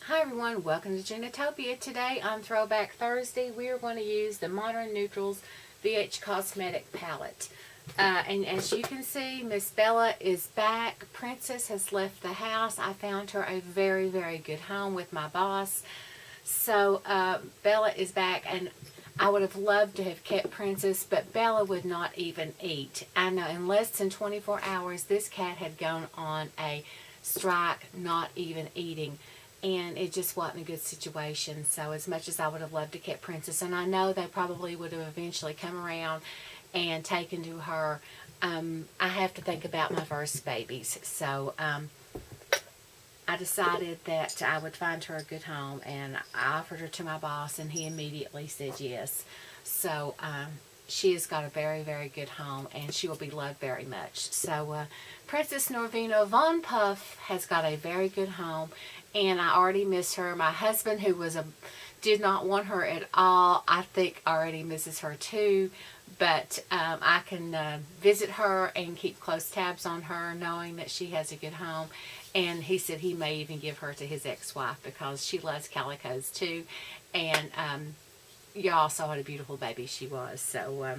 Hi everyone, welcome to Genitopia. Today on Throwback Thursday we are going to use the Modern Neutrals VH Cosmetic palette. And as you can see, Miss Bella is back. Princess has left the house. I found her a very, very good home with my boss. So Bella is back, and I would have loved to have kept Princess, but Bella would not even eat. I know in less than 24 hours this cat had gone on a strike, not even eating. And it just wasn't a good situation. So as much as I would have loved to keep Princess, and I know they probably would have eventually come around and taken to her, I have to think about my first babies. So I decided that I would find her a good home, and I offered her to my boss, and he immediately said yes. So she has got a very, very good home, and she will be loved very much. So Princess Norvina Von Puff has got a very good home, and I already miss her. My husband, who did not want her at all, I think already misses her too. But I can visit her and keep close tabs on her, knowing that she has a good home. And he said he may even give her to his ex-wife because she loves calicos too. And y'all saw what a beautiful baby she was. So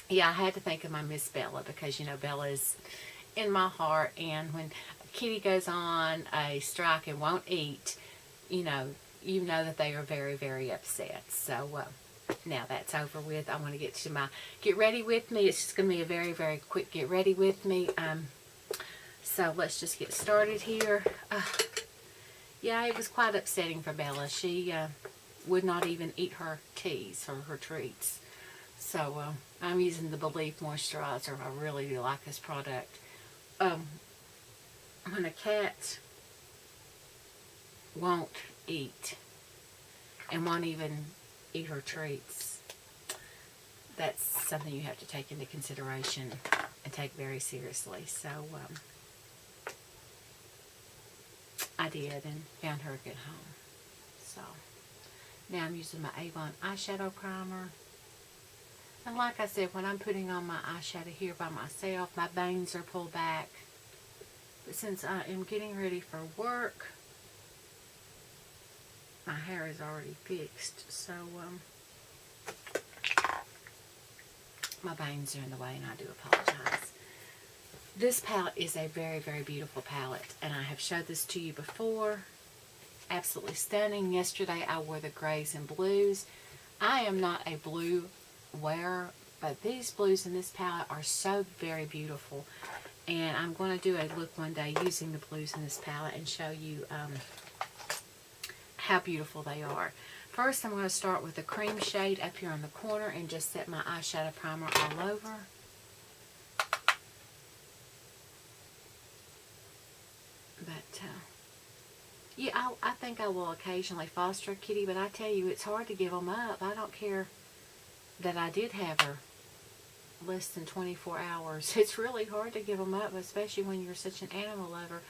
yeah, I had to think of my Miss Bella because, you know, Bella is in my heart. And when Kitty goes on a strike and won't eat, you know that they are very, very upset. So now that's over with. I want to get to my get ready with me. It's just going to be a very, very quick get ready with me. So let's just get started here. Yeah, it was quite upsetting for Bella. She would not even eat her teas or her treats. So I'm using the Belief Moisturizer. I really do like this product. When a cat won't eat and won't even eat her treats, that's something you have to take into consideration and take very seriously. So I did, and found her a good home. So now I'm using my Avon eyeshadow primer. And like I said, when I'm putting on my eyeshadow here by myself, my bangs are pulled back. But since I am getting ready for work, my hair is already fixed. So my bangs are in the way, and I do apologize. This palette is a very, very beautiful palette, and I have showed this to you before. Absolutely stunning. Yesterday I wore the grays and blues. I am not a blue wearer, but these blues in this palette are so very beautiful. And I'm going to do a look one day using the blues in this palette and show you how beautiful they are. First, I'm going to start with the cream shade up here on the corner and just set my eyeshadow primer all over. But yeah, I think I will occasionally foster a kitty, but I tell you, it's hard to give them up. I don't care that I did have her less than 24 hours. It's really hard to give them up, especially when you're such an animal lover.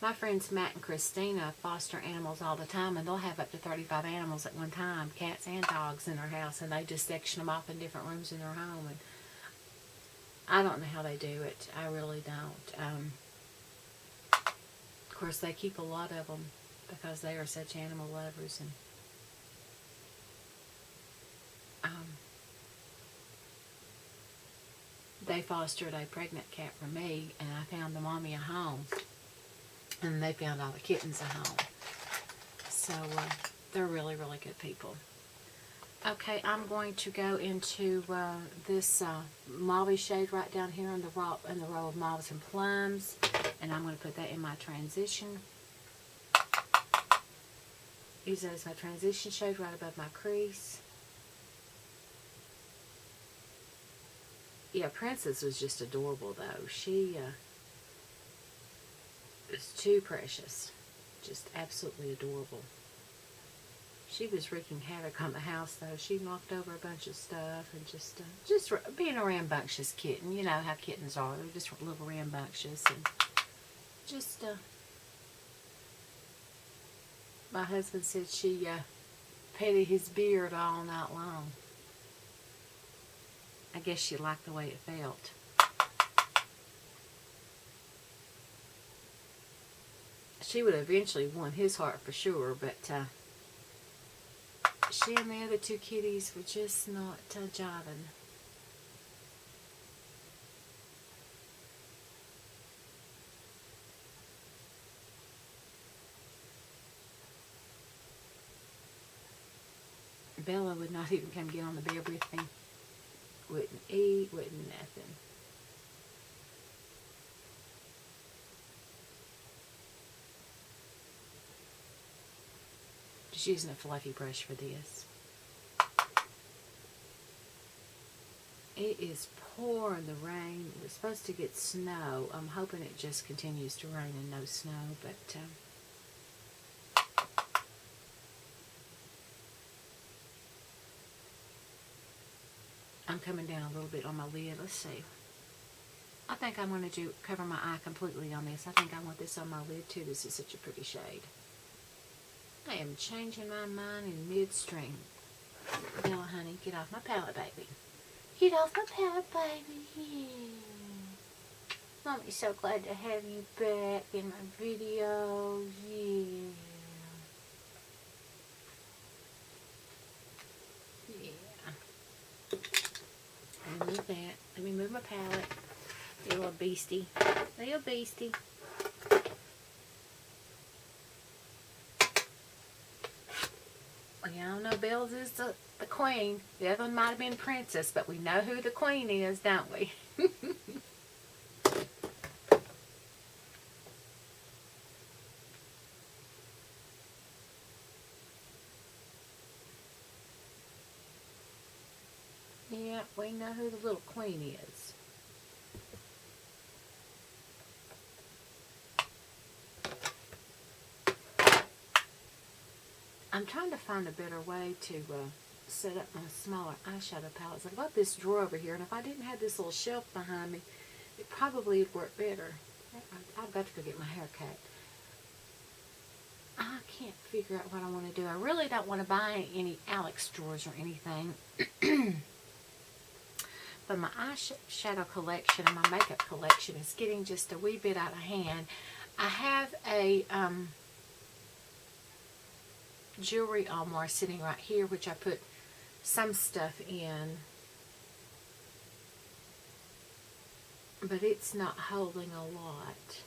My friends Matt and Christina foster animals all the time, and they'll have up to 35 animals at one time, cats and dogs in their house, and they just section them off in different rooms in their home. And I don't know how they do it. I really don't. Of course, they keep a lot of them because they are such animal lovers. And they fostered a pregnant cat for me, and I found the mommy a home, and they found all the kittens a home. So they're really, really good people. Okay, I'm going to go into this mauve shade right down here in the row of mauves and plums, and I'm going to put that in my transition. Use that as my transition shade right above my crease. Yeah, Princess was just adorable, though. She is too precious. Just absolutely adorable. She was wreaking havoc on the house, though. She knocked over a bunch of stuff and just being a rambunctious kitten. You know how kittens are. They're just a little rambunctious. And just, my husband said she petted his beard all night long. I guess she liked the way it felt. She would have eventually won his heart for sure, but she and the other two kitties were just not jiving. Bella would not even come get on the bed with me. Wouldn't eat, wouldn't nothing. Just using a fluffy brush for this. It is pouring the rain. We're supposed to get snow. I'm hoping it just continues to rain and no snow, but I'm coming down a little bit on my lid. Let's see. I think I'm going to cover my eye completely on this. I think I want this on my lid too. This is such a pretty shade. I am changing my mind in midstream. Bella, honey, get off my palette, baby. Get off my palette, baby. Yeah. Mommy's so glad to have you back in my video. Yeah. Let me move that. Let me move my palette. You little beastie. Little beastie. Well, y'all know Belle's is the queen. The other one might have been princess, but we know who the queen is, don't we? Yeah, we know who the little queen is. I'm trying to find a better way to set up my smaller eyeshadow palettes. I've got this drawer over here, and if I didn't have this little shelf behind me, it probably would work better. I've got to go get my hair cut. I can't figure out what I want to do. I really don't want to buy any Alex drawers or anything. But my eyeshadow collection and my makeup collection is getting just a wee bit out of hand. I have a jewelry armoire sitting right here, which I put some stuff in, but it's not holding a lot,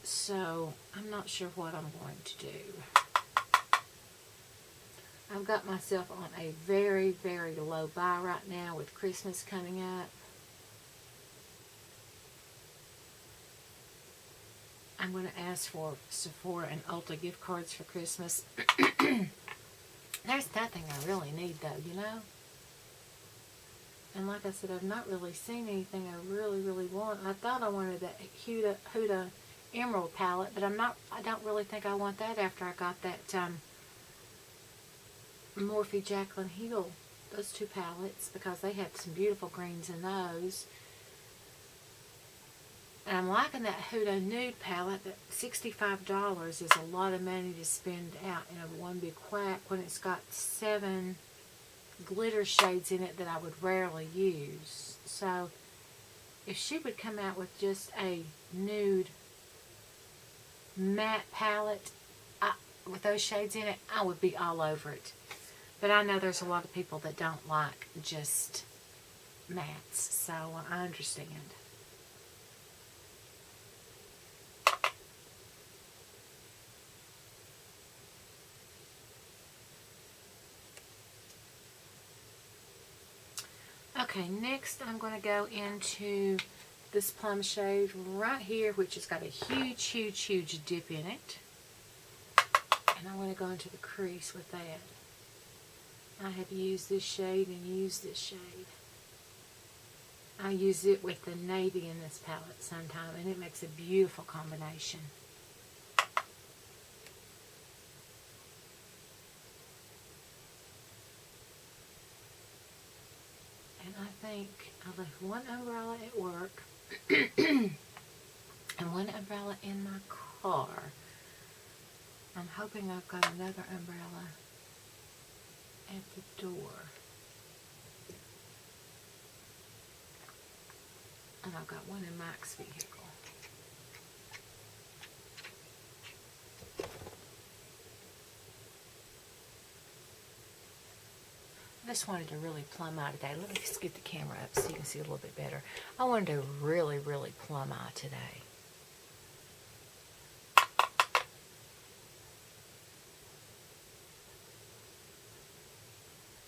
so I'm not sure what I'm going to do. I've got myself on a very, very low buy right now with Christmas coming up. I'm going to ask for Sephora and Ulta gift cards for Christmas. There's nothing I really need though, you know? And like I said, I've not really seen anything I really, really want. I thought I wanted that Huda Emerald palette, but I don't really think I want that after I got that Morphe Jaclyn Hill, those two palettes, because they had some beautiful greens in those. And I'm liking that Huda Nude palette. That $65 is a lot of money to spend out in a one big whack when it's got 7 glitter shades in it that I would rarely use. So if she would come out with just a nude matte palette with those shades in it, I would be all over it. But I know there's a lot of people that don't like just mattes, so I understand. Okay, next I'm going to go into this plum shade right here, which has got a huge, huge, huge dip in it. And I'm going to go into the crease with that. I have used this shade and used this shade. I use it with the navy in this palette sometime, and it makes a beautiful combination. And I think I left one umbrella at work and one umbrella in my car. I'm hoping I've got another umbrella at the door. And I've got one in Mike's vehicle. just wanted to really plumb eye today. Let me just get the camera up so you can see a little bit better. I wanted to really, really plumb eye today.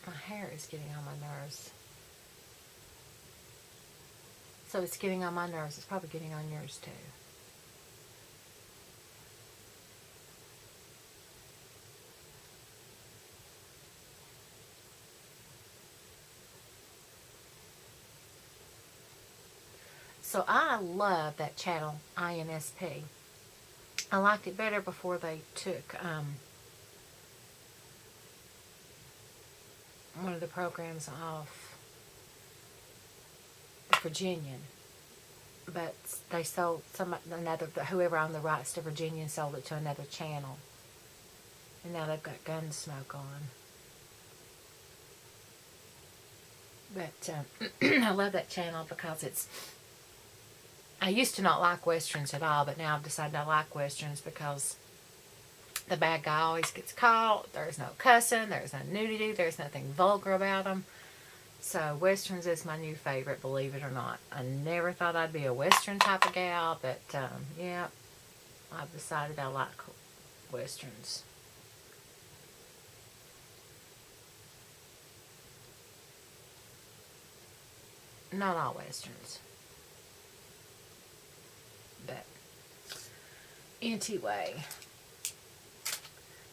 My hair is getting on my nerves. So it's getting on my nerves. It's probably getting on yours too. So I love that channel, INSP. I liked it better before they took one of the programs off the Virginian. But they sold whoever owned the rights to Virginian sold it to another channel. And now they've got Gunsmoke on. But I love that channel because I used to not like Westerns at all, but now I've decided I like Westerns because the bad guy always gets caught. There's no cussing. There's no nudity. There's nothing vulgar about them. So Westerns is my new favorite, believe it or not. I never thought I'd be a Western type of gal, but yeah, I've decided I like Westerns. Not all Westerns. But anyway,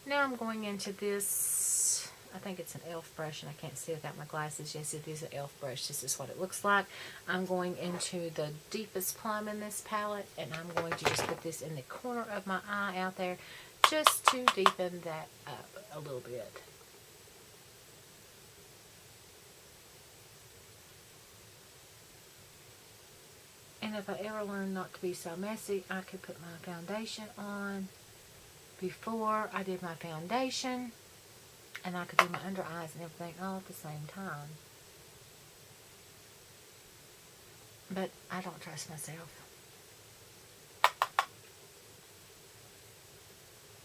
now I'm going into this, I think it's an e.l.f. brush and I can't see without my glasses. Yes, it is an e.l.f. brush. This is what it looks like. I'm going into the deepest plum in this palette, and I'm going to just put this in the corner of my eye out there just to deepen that up a little bit. And if I ever learn not to be so messy, I could put my foundation on before I did my foundation, and I could do my under eyes and everything all at the same time. But I don't trust myself.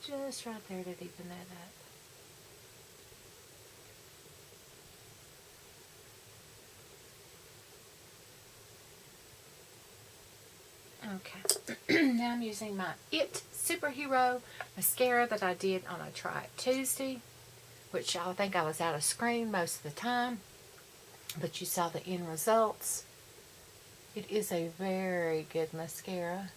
Just right there to deepen that up. Okay, now I'm using my It Superhero mascara that I did on a Try It Tuesday, which I think I was out of screen most of the time, but you saw the end results. It is a very good mascara,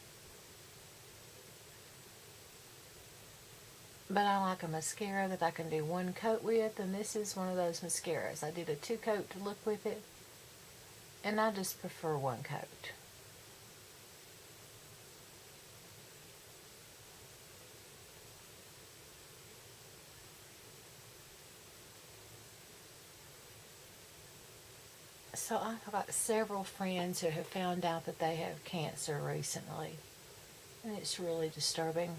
but I like a mascara that I can do one coat with, and this is one of those mascaras. I did a 2-coat look with it, and I just prefer one coat. So I've got several friends who have found out that they have cancer recently, and it's really disturbing.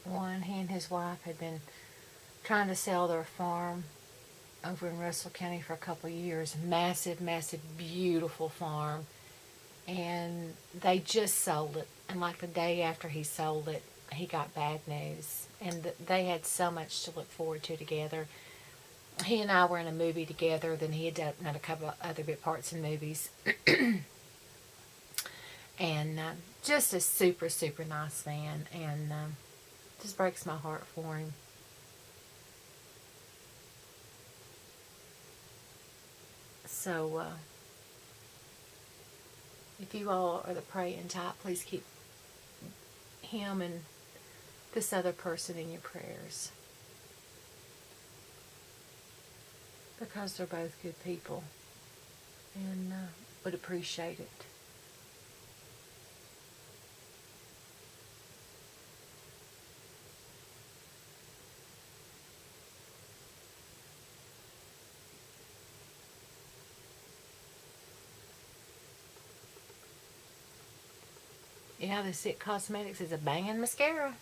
One, he and his wife had been trying to sell their farm over in Russell County for a couple of years. Massive, massive, beautiful farm. And they just sold it. And like the day after he sold it, he got bad news. And they had so much to look forward to together. He and I were in a movie together. Then he had done a couple of other bit parts in movies. And just a super, super nice man. And just breaks my heart for him. So, if you all are the praying type, please keep him and this other person in your prayers. Because they're both good people. And would appreciate it. Yeah, this It Cosmetics is a banging mascara.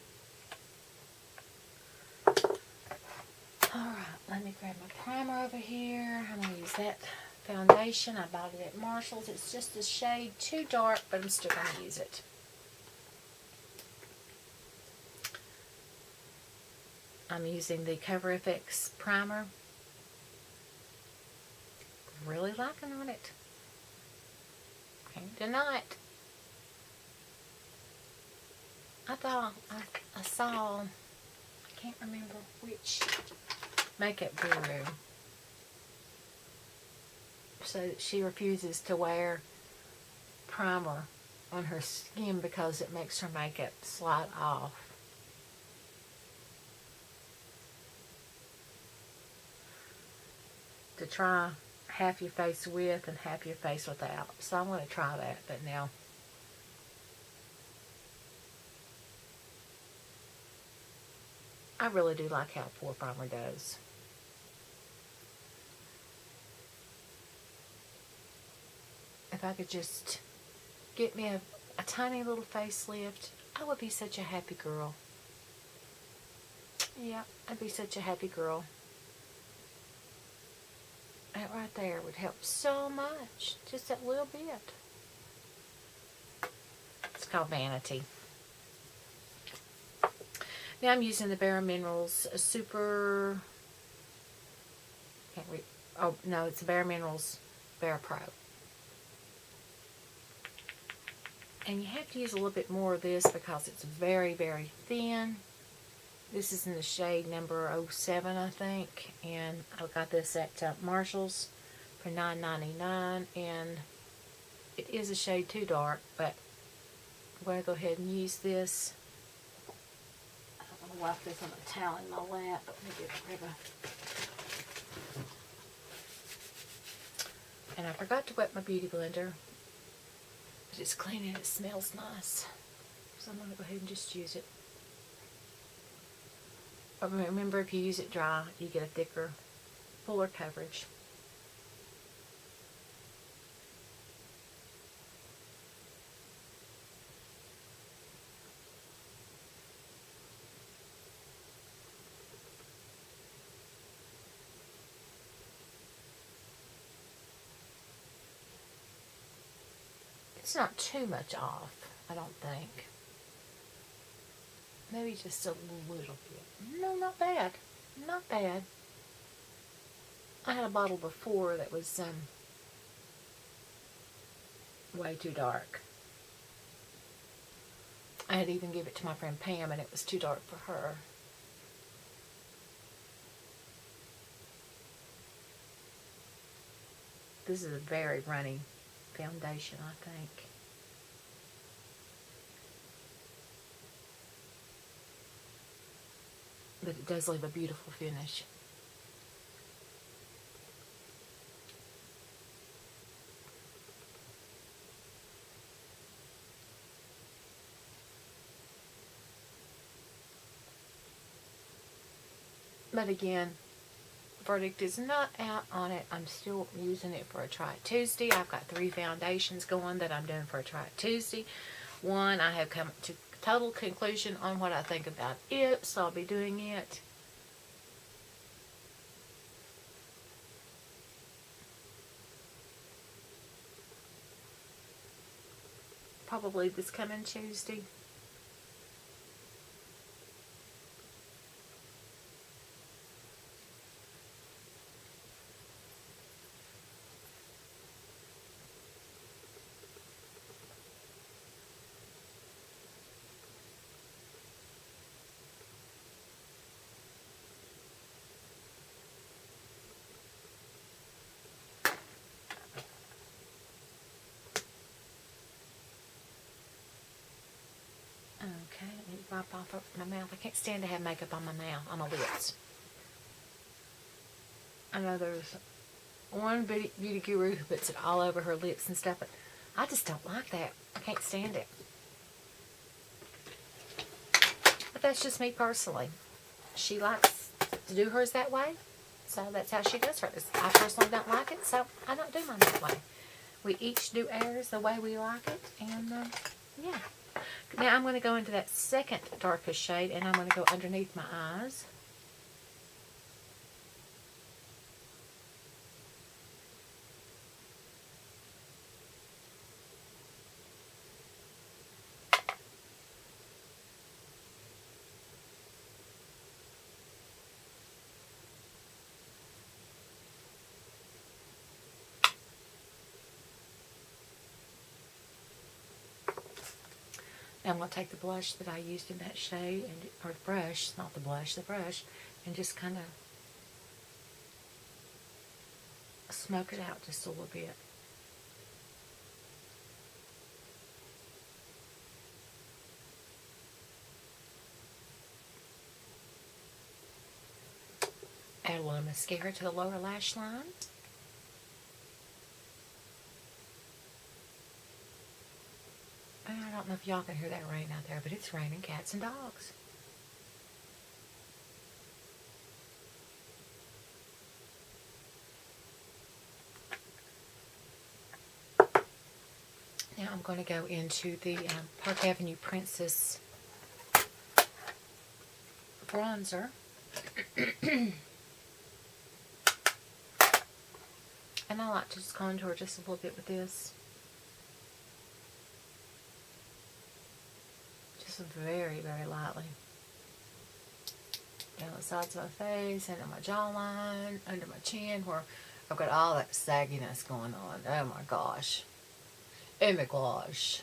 Alright, let me grab my primer over here. I'm going to use that foundation. I bought it at Marshall's. It's just a shade too dark, but I'm still going to use it. I'm using the Cover FX primer. Really liking on it. Can't deny it. I thought I saw, I can't remember which makeup guru, so that she refuses to wear primer on her skin because it makes her makeup slide off. To try half your face with and half your face without. So I'm going to try that, but now I really do like how pore primer does. If I could just get me a tiny little facelift, I would be such a happy girl. Yeah, I'd be such a happy girl. That right there would help so much. Just that little bit. It's called Vanity. Now I'm using the Bare Minerals Super... Can't read. Oh, no, it's the Bare Minerals Bare Pro. And you have to use a little bit more of this because it's very, very thin. This is in the shade number 07, I think. And I got this at Marshall's for $9.99. And it is a shade too dark, but I'm going to go ahead and use this. I don't want to wipe this on a towel in my lap, but let me grab a... And I forgot to wet my beauty blender. But it's clean and it smells nice. So I'm going to go ahead and just use it. But remember, if you use it dry, you get a thicker, fuller coverage. It's not too much off, I don't think. Maybe just a little bit. No, not bad. Not bad. I had a bottle before that was way too dark. I had even given it to my friend Pam and it was too dark for her. This is a very runny foundation, I think. But it does leave a beautiful finish. But again, verdict is not out on it. I'm still using it for a Try It Tuesday. I've got 3 foundations going that I'm doing for a Try It Tuesday. One, I have come to total conclusion on what I think about it, so I'll be doing it. Probably this coming Tuesday. Okay, let me wipe off my mouth. I can't stand to have makeup on my mouth, on my lips. I know there's one beauty guru who puts it all over her lips and stuff, but I just don't like that. I can't stand it. But that's just me personally. She likes to do hers that way, so that's how she does hers. I personally don't like it, so I don't do mine that way. We each do ours the way we like it, and yeah. Now I'm going to go into that second darkest shade, and I'm going to go underneath my eyes. I'm going to take the blush that I used in that shade, or the brush, not the blush, the brush, and just kind of smoke it out just a little bit. Add a little mascara to the lower lash line. And I don't know if y'all can hear that rain out there, but it's raining cats and dogs. Now I'm going to go into the Park Avenue Princess bronzer. And I like to just contour just a little bit with this. Just very, very lightly. Down the sides of my face, under my jawline, under my chin, where I've got all that sagginess going on. Oh my gosh. Oh my gosh.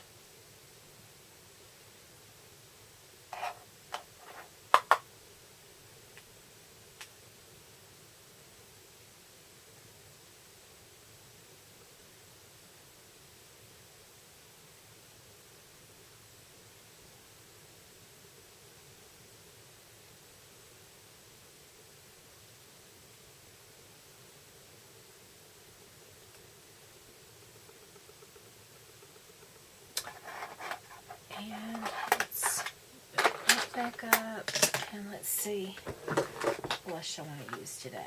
And let's put back up, and let's see what blush I want to use today.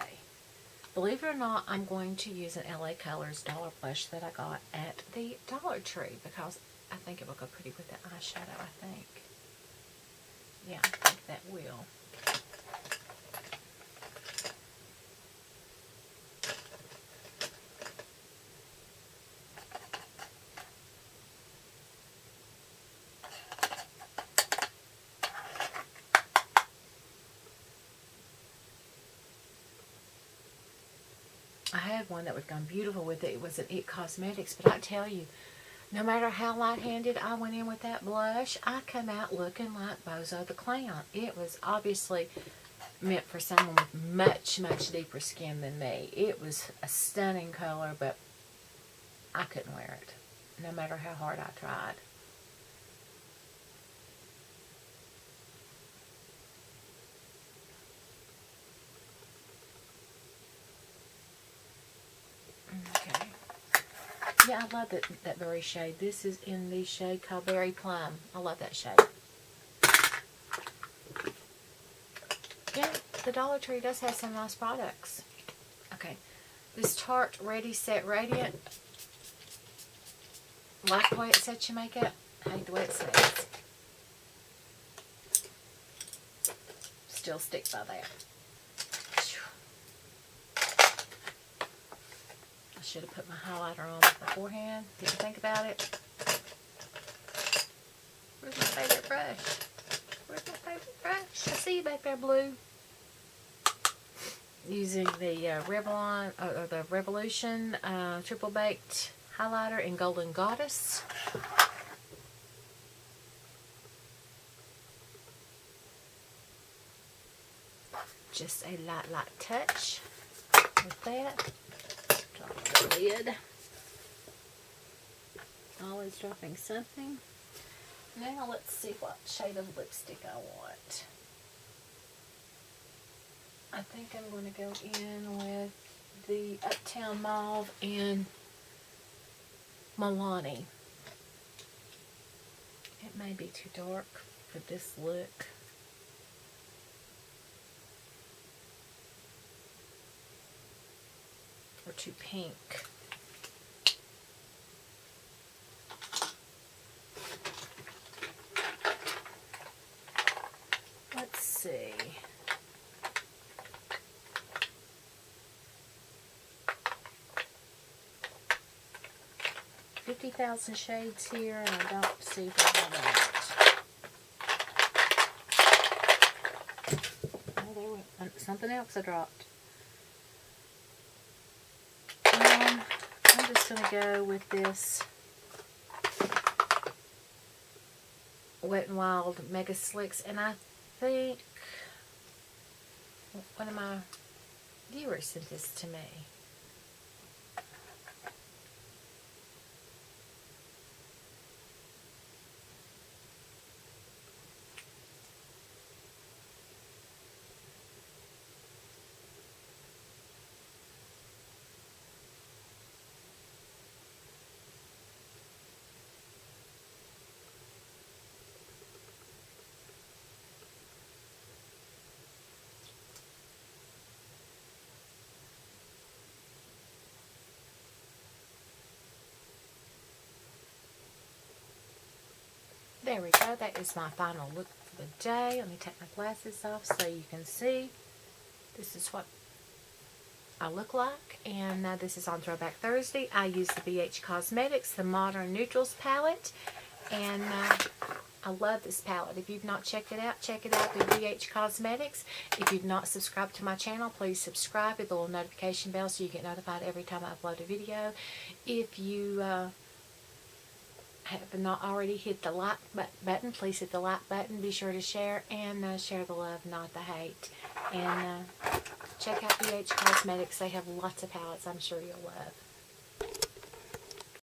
Believe it or not, I'm going to use an LA Colors Dollar Blush that I got at the Dollar Tree because I think it will go pretty with the eyeshadow, I think. Yeah, I think that will. I had one that would have gone beautiful with it. It was an It Cosmetics, but I tell you, no matter how light-handed I went in with that blush, I come out looking like Bozo the Clown. It was obviously meant for someone with much, much deeper skin than me. It was a stunning color, but I couldn't wear it, no matter how hard I tried. Okay. Yeah, I love that berry shade. This is in the shade called Berry Plum. I love that shade. Yeah, the Dollar Tree does have some nice products. Okay, this Tarte Ready Set Radiant. Like the way it sets your makeup. Hate the way it sets. Still stick by that. I should have put my highlighter on beforehand. Did you think about it? Where's my favorite brush? Where's my favorite brush? I see you back there, Blue. Using the Revlon, or the Revolution Triple Baked Highlighter in Golden Goddess. Just a light touch with that. Drop the lid. Always dropping something. Now let's see what shade of lipstick I want. I think I'm going to go in with the Uptown Mauve and Milani. It may be too dark for this look. Or too pink. Let's see. $50,000 shades here, and I don't see that. Oh, there went something else I dropped. I'm just going to go with this Wet n Wild Mega Slicks, and I think one of my viewers sent this to me. There we go. That is my final look for the day. Let me take my glasses off so you can see. This is what I look like. And this is on Throwback Thursday. I use the BH Cosmetics, the Modern Neutrals palette. And I love this palette. If you've not checked it out, check it out through BH Cosmetics. If you've not subscribed to my channel, please subscribe with the little notification bell so you get notified every time I upload a video. If you have not already hit the like button, please hit the like button. Be sure to share, and share the love, not the hate. And check out BH Cosmetics. They have lots of palettes I'm sure you'll love.